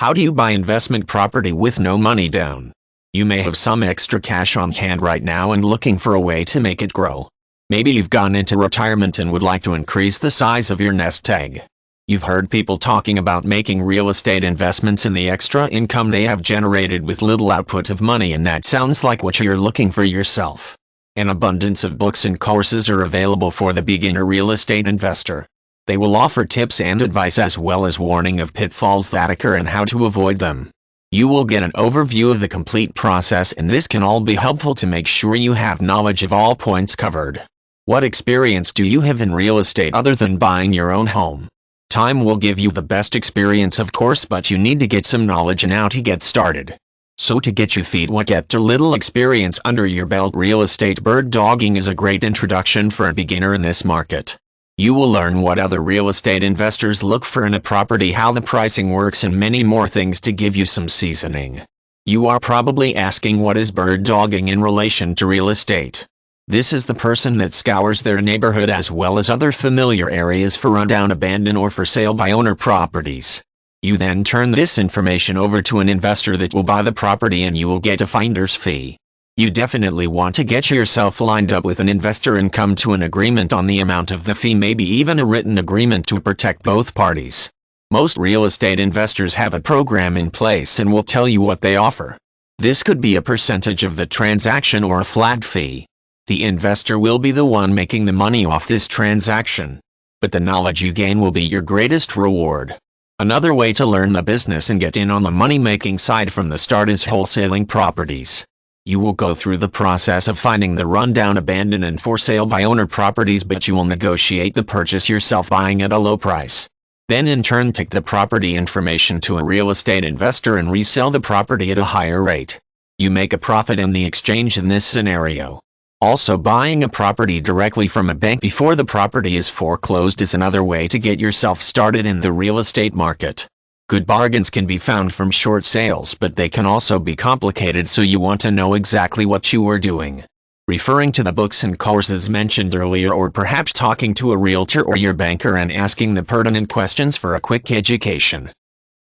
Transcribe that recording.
How do you buy investment property with no money down? You may have some extra cash on hand right now and looking for a way to make it grow. Maybe you've gone into retirement and would like to increase the size of your nest egg. You've heard people talking about making real estate investments in the extra income they have generated with little output of money, and that sounds like what you're looking for yourself. An abundance of books and courses are available for the beginner real estate investor. They will offer tips and advice as well as warning of pitfalls that occur and how to avoid them. You will get an overview of the complete process, and this can all be helpful to make sure you have knowledge of all points covered. What experience do you have in real estate other than buying your own home? Time will give you the best experience, of course, but you need to get some knowledge now to get started. So to get your feet wet, get a little experience under your belt, real estate bird dogging is a great introduction for a beginner in this market. You will learn what other real estate investors look for in a property, how the pricing works, and many more things to give you some seasoning. You are probably asking, what is bird dogging in relation to real estate? This is the person that scours their neighborhood as well as other familiar areas for rundown, abandoned, or for sale by owner properties. You then turn this information over to an investor that will buy the property and you will get a finder's fee. You definitely want to get yourself lined up with an investor and come to an agreement on the amount of the fee, maybe even a written agreement to protect both parties. Most real estate investors have a program in place and will tell you what they offer. This could be a percentage of the transaction or a flat fee. The investor will be the one making the money off this transaction, but the knowledge you gain will be your greatest reward. Another way to learn the business and get in on the money-making side from the start is wholesaling properties. You will go through the process of finding the rundown, abandoned, and for sale by owner properties, but you will negotiate the purchase yourself, buying at a low price. Then in turn take the property information to a real estate investor and resell the property at a higher rate. You make a profit in the exchange in this scenario. Also, buying a property directly from a bank before the property is foreclosed is another way to get yourself started in the real estate market. Good bargains can be found from short sales, but they can also be complicated, so you want to know exactly what you are doing. Referring to the books and courses mentioned earlier, or perhaps talking to a realtor or your banker and asking the pertinent questions for a quick education.